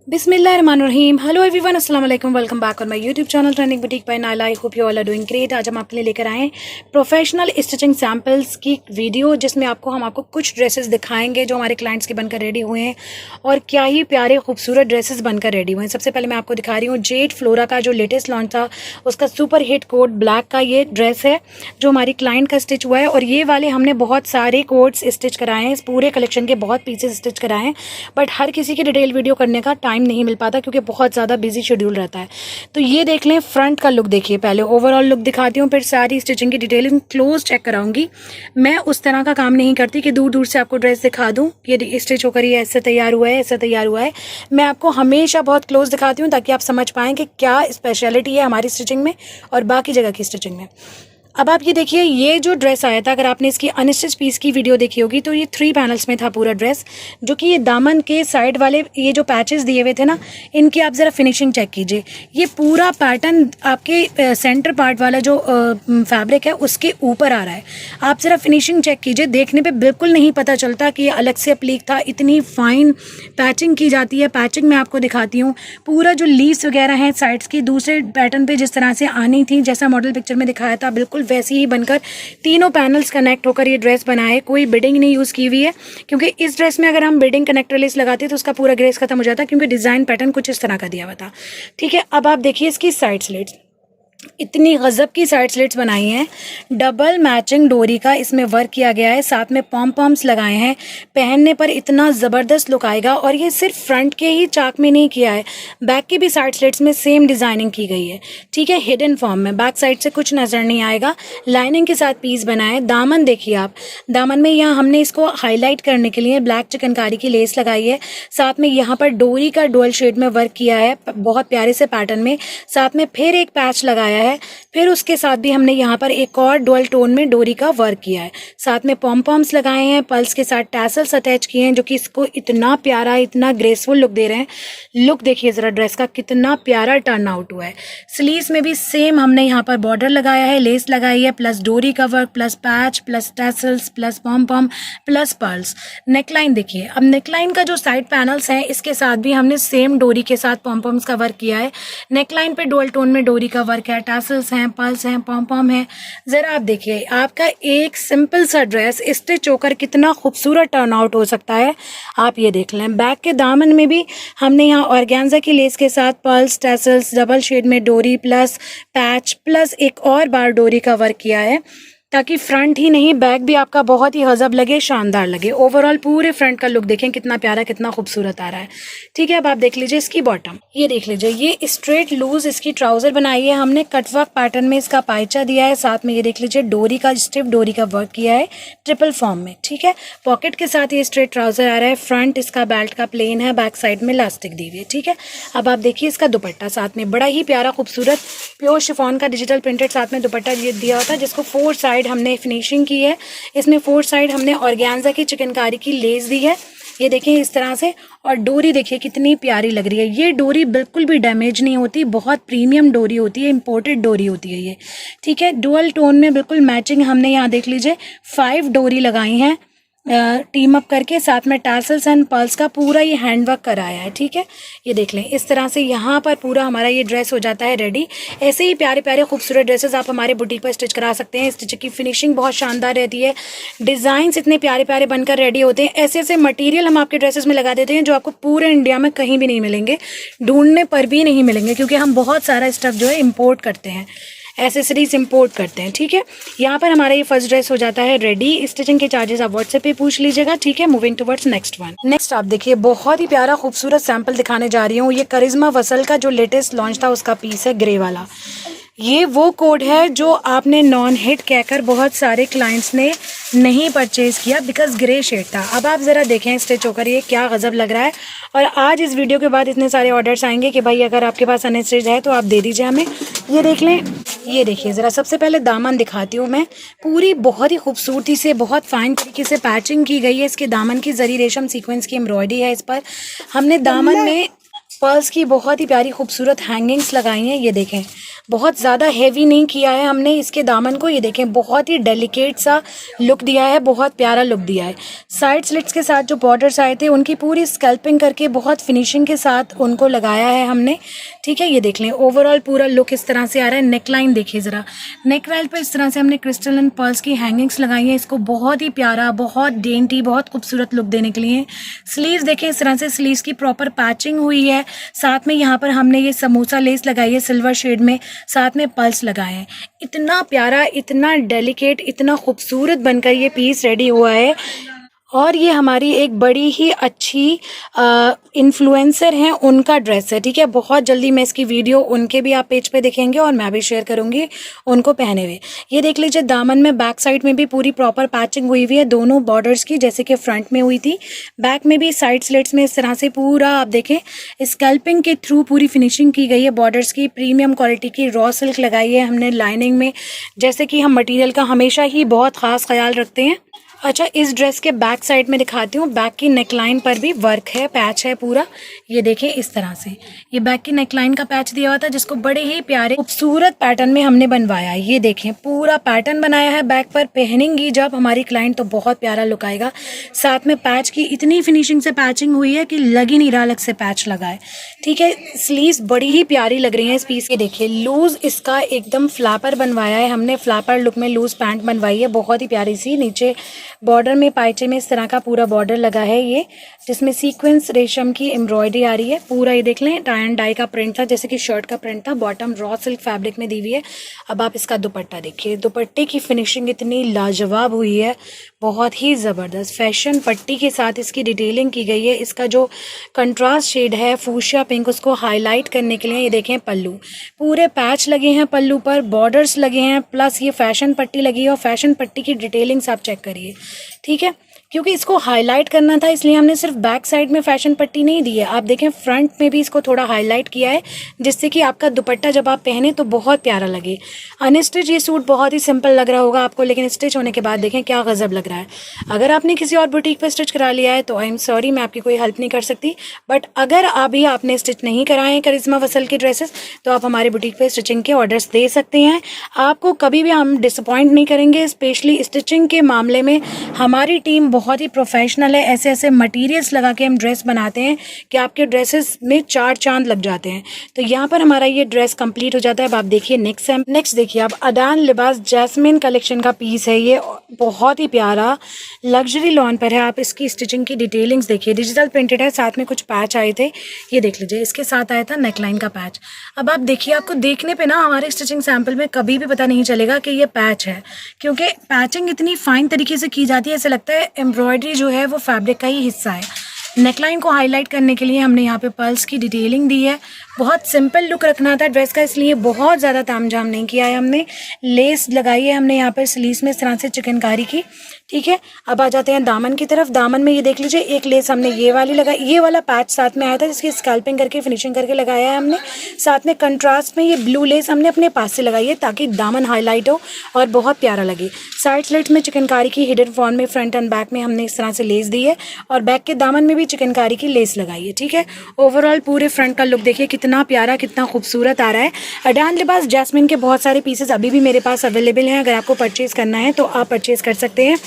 बिस्मिल्लाहिर्रहमानिर्रहीम। Hello everyone, अस्सलाम वालेकुम, welcome back on my YouTube channel trending boutique by Naila. I hope you all are doing great. आज हम आपके लिए लेकर आए हैं प्रोफेशनल स्टिचिंग सैम्पल्स की वीडियो, जिसमें हम आपको कुछ ड्रेसेस दिखाएंगे जो हमारे क्लाइंट्स के बनकर रेडी हुए हैं और क्या ही प्यारे खूबसूरत ड्रेसेस बनकर रेडी हुए हैं। सबसे पहले मैं आपको दिखा रही हूँ जेड फ्लोरा का जो लेटेस्ट लॉन्च था, उसका सुपर हिट कोट ब्लैक का ये ड्रेस है जो हमारी क्लाइंट का स्टिच हुआ है। और ये वाले हमने बहुत सारे कोट्स स्टिच कराए हैं, इस पूरे कलेक्शन के बहुत पीसेस स्टिच कराए हैं, बट हर किसी की डिटेल वीडियो करने का टाइम नहीं मिल पाता क्योंकि बहुत ज़्यादा बिजी शेड्यूल रहता है। तो ये देख लें, फ्रंट का लुक देखिए, पहले ओवरऑल लुक दिखाती हूँ, फिर सारी स्टिचिंग की डिटेलिंग क्लोज चेक कराऊंगी। मैं उस तरह का काम नहीं करती कि दूर दूर से आपको ड्रेस दिखा दूँ, ये स्टिच होकर ये ऐसे तैयार हुआ है, ऐसे तैयार हुआ है। मैं आपको हमेशा बहुत क्लोज दिखाती हूँ ताकि आप समझ पाएँ कि क्या स्पेशलिटी है हमारी स्टिचिंग में और बाकी जगह की स्टिचिंग में। अब आप ये देखिए, ये जो ड्रेस आया था, अगर आपने इसकी अनस्टिच पीस की वीडियो देखी होगी तो ये 3 पैनल्स में था पूरा ड्रेस, जो कि ये दामन के साइड वाले ये जो पैचेस दिए हुए थे ना, इनकी आप ज़रा फिनिशिंग चेक कीजिए। ये पूरा पैटर्न आपके सेंटर पार्ट वाला जो फैब्रिक है उसके ऊपर आ रहा है। आप ज़रा फिनिशिंग चेक कीजिए, देखने पर बिल्कुल नहीं पता चलता कि ये अलग से अप्लीक था। इतनी फाइन पैचिंग की जाती है। पैचिंग मैं आपको दिखाती हूँ, पूरा जो लीव्स वगैरह हैं साइड्स की दूसरे पैटर्न पे जिस तरह से आनी थी, जैसा मॉडल पिक्चर में दिखाया था, बिल्कुल वैसी ही बनकर तीनों पैनल्स कनेक्ट होकर ये ड्रेस बना है। कोई बिडिंग नहीं यूज़ की हुई है, क्योंकि इस ड्रेस में अगर हम बिडिंग कनेक्टर लेस लगाते तो उसका पूरा ग्रेस खत्म हो जाता, क्योंकि डिज़ाइन पैटर्न कुछ इस तरह का दिया हुआ था। ठीक है, अब आप देखिए इसकी साइड स्लिट्स, इतनी गजब की साइड स्लिट्स बनाई हैं। डबल मैचिंग डोरी का इसमें वर्क किया गया है, साथ में पॉम पॉम्स लगाए हैं। पहनने पर इतना ज़बरदस्त लुक आएगा। और ये सिर्फ फ्रंट के ही चाक में नहीं किया है, बैक की भी साइड स्लिट्स में सेम डिज़ाइनिंग की गई है। ठीक है, हिडन फॉर्म में, बैक साइड से कुछ नज़र नहीं आएगा। लाइनिंग के साथ पीस बनाए। दामन देखिए आप, दामन में यहाँ हमने इसको हाईलाइट करने के लिए ब्लैक चिकनकारी की लेस लगाई है। साथ में यहाँ पर डोरी का डुअल शेड में वर्क किया है बहुत प्यारे से पैटर्न में। साथ में फिर एक पैच लगाया है, फिर उसके साथ भी हमने यहाँ पर एक और डुअल टोन में डोरी का वर्क किया है। साथ में पॉम पॉम्स लगाए हैं, पल्स के साथ टैसल्स अटैच किए हैं, जो कि इसको इतना प्यारा, इतना ग्रेसफुल लुक दे रहे हैं। लुक देखिए ज़रा ड्रेस का, कितना प्यारा टर्न आउट हुआ है। स्लीव्स में भी सेम हमने यहाँ पर बॉर्डर लगाया है, लेस लगाई है, प्लस डोरी का work, plus patch, plus tassels, plus pom pom, plus pulse. Neckline देखिए, अब नेकलाइन का जो साइड पैनल्स हैं इसके साथ भी हमने सेम डोरी के साथ पॉम पॉम्स का वर्क किया है। नेकलाइन पे डुअल टोन में डोरी का वर्क है, टैसल्स हैं, पल्स हैं, पॉम पॉम है। ज़रा आप देखिए, आपका एक सिंपल सा ड्रेस स्टिच होकर कितना खूबसूरत टर्न आउट हो सकता है, आप ये देख लें। बैक के दामन में भी हमने यहाँ ऑर्गेन्जा की लेस के साथ पल्स, टैसल्स, डबल शेड में डोरी, प्लस पैच, प्लस एक और बार डोरी का वर्क किया है, ताकि फ्रंट ही नहीं बैक भी आपका बहुत ही गजब लगे, शानदार लगे। ओवरऑल पूरे फ्रंट का लुक देखें कितना प्यारा, कितना खूबसूरत आ रहा है। ठीक है, अब आप देख लीजिए इसकी बॉटम, ये देख लीजिए, ये स्ट्रेट लूज इसकी ट्राउजर बनाई है हमने, कटवर्क पैटर्न में इसका पाइचा दिया है। साथ में ये देख लीजिए डोरी का, स्टिफ डोरी का वर्क किया है ट्रिपल फॉर्म में। ठीक है, पॉकेट के साथ ये स्ट्रेट ट्राउजर आ रहा है। फ्रंट इसका बेल्ट का प्लेन है, बैक साइड में इलास्टिक दी हुई है। ठीक है, अब आप देखिए इसका दुपट्टा, साथ में बड़ा ही प्यारा खूबसूरत प्योर शिफॉन का डिजिटल प्रिंटेड साथ में दुपट्टा दिया होता है, जिसको 4 साइड हमने फिनिशिंग की है। इसमें 4 साइड हमने ऑर्गेन्जा की चिकनकारी की लेस दी है, ये देखें इस तरह से। और डोरी देखिए कितनी प्यारी लग रही है। ये डोरी बिल्कुल भी डैमेज नहीं होती, बहुत प्रीमियम डोरी होती है, इंपोर्टेड डोरी होती है ये। ठीक है, डुअल टोन में बिल्कुल मैचिंग हमने यहाँ देख लीजिए 5 डोरी लगाई हैं टीम अप करके, साथ में टैसल्स एंड पर्ल्स का पूरा ये हैंडवर्क कराया है। ठीक है, ये देख लें इस तरह से यहाँ पर पूरा हमारा ये ड्रेस हो जाता है रेडी। ऐसे ही प्यारे प्यारे खूबसूरत ड्रेसेस आप हमारे बुटीक पर स्टिच करा सकते हैं। स्टिच की फिनिशिंग बहुत शानदार रहती है, डिज़ाइंस इतने प्यारे प्यारे बनकर रेडी होते हैं। ऐसे ऐसे मटीरियल हम आपके ड्रेसेस में लगा देते हैं जो आपको पूरे इंडिया में कहीं भी नहीं मिलेंगे, ढूंढने पर भी नहीं मिलेंगे, क्योंकि हम बहुत सारा स्टफ जो है इम्पोर्ट करते हैं, एसेसरीज इंपोर्ट करते हैं। ठीक है, यहाँ पर हमारा ये फर्स्ट ड्रेस हो जाता है रेडी। स्टिचिंग के चार्जेस आप व्हाट्सएप पे पूछ लीजिएगा। ठीक है, moving towards next one. Next आप देखिए, बहुत ही प्यारा खूबसूरत सैंपल दिखाने जा रही हूँ। ये करिश्मा वसल का जो लेटेस्ट लॉन्च था उसका पीस है, ग्रे वाला। ये वो कोड है जो आपने नॉन हिट कहकर बहुत सारे क्लाइंट्स ने नहीं परचेज़ किया, बिकॉज ग्रे शेड था। अब आप ज़रा देखें स्टिच होकर ये क्या गज़ब लग रहा है। और आज इस वीडियो के बाद इतने सारे ऑर्डर्स आएंगे कि भाई अगर आपके पास अनस्टिच है तो आप दे दीजिए हमें। ये देख लें, ये देखिए ज़रा, सबसे पहले दामन दिखाती हूँ मैं। पूरी बहुत ही खूबसूरती से, बहुत फाइन तरीके से पैचिंग की गई है। इसके दामन की जरी रेशम सीक्वेंस की एम्ब्रॉयडरी है इस पर। हमने दामन में पर्ल्स की बहुत ही प्यारी खूबसूरत हैंगिंग्स लगाई हैं। ये देखें, बहुत ज़्यादा हेवी नहीं किया है हमने इसके दामन को। ये देखें, बहुत ही डेलिकेट सा लुक दिया है, बहुत प्यारा लुक दिया है। साइड स्लिट्स के साथ जो बॉर्डर्स आए थे उनकी पूरी स्कैल्पिंग करके बहुत फिनिशिंग के साथ उनको लगाया है हमने, ठीक है। ये देख लें, ओवरऑल पूरा लुक इस तरह से आ रहा है। नेकलाइन देखिए ज़रा, नेकलाइन पर इस तरह से हमने क्रिस्टल एंड पर्ल्स की हैंगिंग्स लगाई हैं। इसको बहुत ही प्यारा, बहुत डेंटी, बहुत खूबसूरत लुक देने के लिए। स्लीव्स देखिए, इस तरह से स्लीव्स की प्रॉपर पैचिंग हुई है। साथ में यहाँ पर हमने ये समोसा लेस लगाई है सिल्वर शेड में, साथ में पल्स लगाए हैं। इतना प्यारा, इतना डेलिकेट, इतना खूबसूरत बनकर ये पीस रेडी हुआ है। और ये हमारी एक बड़ी ही अच्छी इन्फ्लुएंसर हैं, उनका ड्रेस है, ठीक है। बहुत जल्दी मैं इसकी वीडियो उनके भी आप पेज पे देखेंगे और मैं भी शेयर करूँगी उनको पहने हुए। ये देख लीजिए, दामन में बैक साइड में भी पूरी प्रॉपर पैचिंग हुई हुई है दोनों बॉर्डर्स की, जैसे कि फ्रंट में हुई थी। बैक में भी साइड स्लिट्स में इस तरह से पूरा आप देखें स्कैल्पिंग के थ्रू पूरी फिनिशिंग की गई है। बॉर्डर्स की प्रीमियम क्वालिटी की रॉ सिल्क लगाई है हमने लाइनिंग में, जैसे कि हम मटीरियल का हमेशा ही बहुत ख़ास ख्याल रखते हैं। अच्छा, इस ड्रेस के बैक साइड में दिखाती हूँ। बैक की नेकलाइन पर भी वर्क है, पैच है पूरा। ये देखें, इस तरह से ये बैक की नेकलाइन का पैच दिया हुआ था, जिसको बड़े ही प्यारे खूबसूरत पैटर्न में हमने बनवाया है। ये देखें, पूरा पैटर्न बनाया है बैक पर। पहनेंगी जब हमारी क्लाइंट तो बहुत प्यारा लुक आएगा। साथ में पैच की इतनी फिनिशिंग से पैचिंग हुई है कि लग ही नहीं रहा अलग से पैच लगा है, ठीक है। स्लीव्स बड़ी ही प्यारी लग रही है इस पीस के। देखिए, लूज इसका एकदम फ्लैपर बनवाया है हमने, फ्लैपर लुक में लूज पैंट बनवाई है, बहुत ही प्यारी सी। नीचे बॉर्डर में पाइचे में इस तरह का पूरा बॉर्डर लगा है ये, जिसमें सीक्वेंस रेशम की एम्ब्रॉयडरी आ रही है। पूरा ये देख लें, टाई एंड डाई का प्रिंट था, जैसे कि शर्ट का प्रिंट था। बॉटम रॉ सिल्क फैब्रिक में दी हुई है। अब आप इसका दुपट्टा देखिए, दुपट्टे की फिनिशिंग इतनी लाजवाब हुई है, बहुत ही ज़बरदस्त। फैशन पट्टी के साथ इसकी डिटेलिंग की गई है। इसका जो कंट्रास्ट शेड है फूशिया पिंक, उसको हाईलाइट करने के लिए ये देखें पल्लू, पूरे पैच लगे हैं पल्लू पर, बॉर्डर्स लगे हैं, प्लस ये फैशन पट्टी लगी है। और फैशन पट्टी की डिटेलिंग्स आप चेक करिए, ठीक है। क्योंकि इसको हाईलाइट करना था, इसलिए हमने सिर्फ बैक साइड में फैशन पट्टी नहीं दी है। आप देखें, फ्रंट में भी इसको थोड़ा हाईलाइट किया है, जिससे कि आपका दुपट्टा जब आप पहने तो बहुत प्यारा लगे। अनस्टिच ये सूट बहुत ही सिंपल लग रहा होगा आपको, लेकिन स्टिच होने के बाद देखें क्या गजब लग रहा है। अगर आपने किसी और बुटीक पर स्टिच करा लिया है तो आई एम सॉरी, मैं आपकी कोई हेल्प नहीं कर सकती। बट अगर अभी आपने स्टिच नहीं कराए हैं करिश्मा फसल के ड्रेसेस, तो आप हमारे बुटीक पर स्टिचिंग के ऑर्डर्स दे सकते हैं। आपको कभी भी हम डिसअपॉइंट नहीं करेंगे। स्पेशली स्टिचिंग के मामले में हमारी टीम बहुत ही प्रोफेशनल है। ऐसे ऐसे मटेरियल्स लगा के हम ड्रेस बनाते हैं कि आपके ड्रेसेस में 4 चांद लग जाते हैं। तो यहाँ पर हमारा ये ड्रेस कंप्लीट हो जाता है। अब आप देखिए नेक्स्ट देखिए, अब अडान लिबास जैस्मिन कलेक्शन का पीस है ये, बहुत ही प्यारा लग्जरी लॉन पर है। आप इसकी स्टिचिंग की डिटेलिंग्स देखिए, डिजिटल प्रिंटेड है, साथ में कुछ पैच आए थे। ये देख लीजिए, इसके साथ आया था नेकलाइन का पैच। अब आप देखिए, आपको देखने पे ना हमारे स्टिचिंग सैंपल में कभी भी पता नहीं चलेगा कि ये पैच है, क्योंकि पैचिंग इतनी फाइन तरीके से की जाती है, ऐसा लगता है एम्ब्रॉयडरी जो है वो फैब्रिक का ही हिस्सा है। नेकलाइन को हाईलाइट करने के लिए हमने यहाँ पे पर्ल्स की डिटेलिंग दी है। बहुत सिंपल लुक रखना था ड्रेस का, इसलिए बहुत ज़्यादा तामझाम नहीं किया है हमने। लेस लगाई है हमने यहाँ पर स्लीव्स में इस तरह से चिकनकारी की, ठीक है। अब आ जाते हैं दामन की तरफ। दामन में ये देख लीजिए, एक लेस हमने ये वाली लगाई, ये वाला पैच साथ में आया था, जिसकी स्कैल्पिंग करके फिनिशिंग करके लगाया है हमने। साथ में कंट्रास्ट में ये ब्लू लेस हमने अपने पास से लगाई है, ताकि दामन हाईलाइट हो और बहुत प्यारा लगे। साइड स्लिट्स में चिकनकारी की हिडन फॉर्म में फ्रंट एंड बैक में हमने इस तरह से लेस दी है, और बैक के दामन में भी चिकनकारी की लेस लगाई है, ठीक है। ओवरऑल पूरे फ्रंट का लुक देखिए कितना प्यारा, कितना खूबसूरत आ रहा है। अडान लिबास जैस्मिन के बहुत सारे पीसेस अभी भी मेरे पास अवेलेबल हैं। अगर आपको परचेज़ करना है तो आप परचेज़ कर सकते हैं।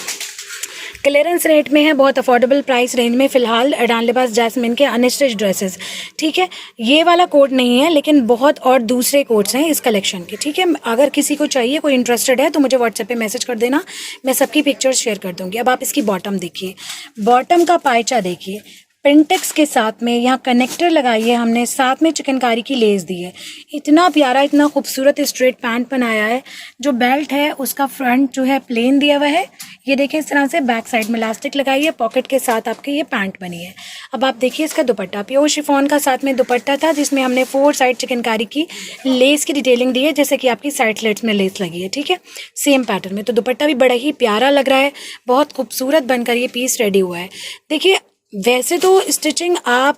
क्लियरेंस रेट में है, बहुत अफोर्डेबल प्राइस रेंज में फ़िलहाल अडान लिबास जैस्मिन के अनस्टिच ड्रेसेस, ठीक है। ये वाला कोट नहीं है, लेकिन बहुत और दूसरे कोट्स हैं इस कलेक्शन के, ठीक है। अगर किसी को चाहिए, कोई इंटरेस्टेड है, तो मुझे व्हाट्सएप पे मैसेज कर देना, मैं सबकी पिक्चर्स शेयर कर दूँगी। अब आप इसकी बॉटम देखिए, बॉटम का पायचा देखिए, पेंटेक्स के साथ में यहाँ कनेक्टर लगाई है हमने, साथ में चिकनकारी की लेस दी है। इतना प्यारा, इतना खूबसूरत स्ट्रेट पैंट बनाया है। जो बेल्ट है उसका फ्रंट जो है प्लेन दिया हुआ है, ये देखिए इस तरह से। बैक साइड में इलास्टिक लगाई है, पॉकेट के साथ आपके ये पैंट बनी है। अब आप देखिए इसका दुपट्टा, प्योर शिफॉन का साथ में दुपट्टा था, जिसमें हमने 4 साइड चिकनकारी की लेस की डिटेलिंग दी है, जैसे कि आपकी साइड स्लिट्स में लेस लगी है, ठीक है, सेम पैटर्न में। तो दुपट्टा भी बड़ा ही प्यारा लग रहा है, बहुत खूबसूरत बनकर ये पीस रेडी हुआ है। देखिए, वैसे तो स्टिचिंग आप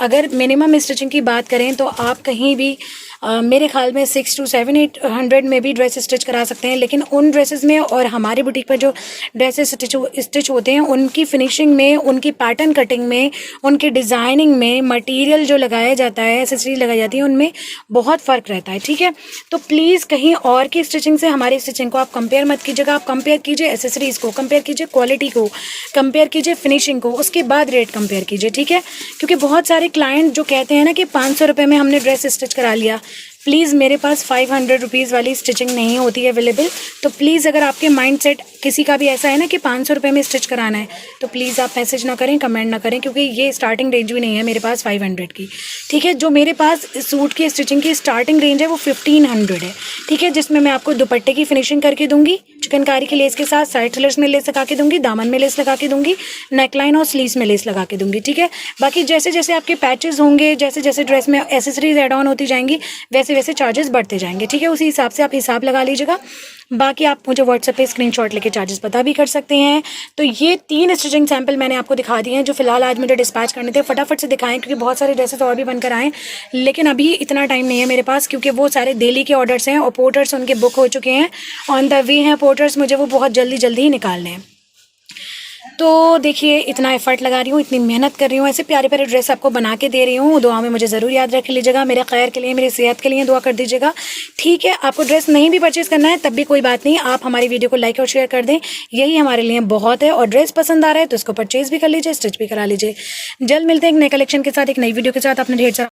अगर मिनिमम स्टिचिंग की बात करें तो आप कहीं भी मेरे ख्याल में 600 to 700 में भी ड्रेस स्टिच करा सकते हैं, लेकिन उन ड्रेसेस में और हमारी बुटीक पर जो ड्रेसेस स्टिच होते हैं उनकी फिनिशिंग में, उनकी पैटर्न कटिंग में, उनकी डिज़ाइनिंग में, मटेरियल जो लगाया जाता है, एक्सेसरीज लगाई जाती है, उनमें बहुत फ़र्क रहता है। ठीक है, तो प्लीज़ कहीं और की स्टिचिंग से हमारी स्टिचिंग को आप कंपेयर मत कीजिएगा। आप कंपेयर कीजिए एक्सेसरीज को, कंपेयर कीजिए क्वालिटी को, कंपेयर कीजिए फिनिशिंग को, उसके बाद रेट कंपेयर कीजिए। ठीक है, क्योंकि बहुत सारे क्लाइंट जो कहते हैं ना कि 500 रुपये में हमने ड्रेस स्टिच करा लिया, प्लीज़ मेरे पास 500 रुपीज़ वाली स्टिचिंग नहीं होती है अवेलेबल। तो प्लीज़ अगर आपके माइंड सेट किसी का भी ऐसा है ना कि 500 रुपये में स्टिच कराना है, तो प्लीज़ आप मैसेज ना करें, कमेंट ना करें, क्योंकि ये स्टार्टिंग रेंज भी नहीं है मेरे पास 500 की। ठीक है, जो मेरे पास सूट की स्टिचिंग की स्टार्टिंग रेंज है वो 1500 है। ठीक है, जिसमें मैं आपको दुपट्टे की फिनिशिंग करके दूंगी, चिकनकारी की लेस के साथ, साइड सेलर्स में लेस लगा के दूंगी, दामन में लेस लगा के दूंगी, नेकलाइन और स्लीव्स में लेस लगा के दूंगी। ठीक है, बाकी जैसे जैसे आपके पैचेस होंगे, जैसे जैसे ड्रेस में एसेसरीज एड ऑन होती जाएंगी, वैसे वैसे चार्जेस बढ़ते जाएंगे। ठीक है, उसी हिसाब से आप हिसाब लगा लीजिएगा। बाकी आप मुझे व्हाट्सएप पे स्क्रीनशॉट लेके चार्जेस पता भी कर सकते हैं। तो ये 3 स्टिचिंग सैंपल मैंने आपको दिखा दिए हैं जो फिलहाल आज मुझे डिस्पैच करने थे। फटाफट से दिखाएं क्योंकि बहुत सारे ड्रेसेस और भी बनकर आए, लेकिन अभी इतना टाइम नहीं है मेरे पास, क्योंकि वो सारे दिल्ली के ऑर्डर्स हैं और पोर्टर्स उनके बुक हो चुके हैं, ऑन द वे हैं पोर्टर्स, मुझे वो बहुत जल्दी ही निकालने हैं। तो देखिए, इतना एफर्ट लगा रही हूँ, इतनी मेहनत कर रही हूँ, ऐसे प्यारे प्यारे ड्रेस आपको बना के दे रही हूँ। दुआ में मुझे ज़रूर याद रख लीजिएगा, मेरे खैर के लिए, मेरी सेहत के लिए दुआ कर दीजिएगा। ठीक है, आपको ड्रेस नहीं भी परचेज़ करना है तब भी कोई बात नहीं, आप हमारी वीडियो को लाइक और शेयर कर दें, यही हमारे लिए बहुत है। और ड्रेस पसंद आ रहा है तो इसको परचेज़ भी कर लीजिए, स्टिच भी करा लीजिए। जल्द मिलते हैं एक नए कलेक्शन के साथ, एक नई वीडियो के साथ। अपने ढेर सारा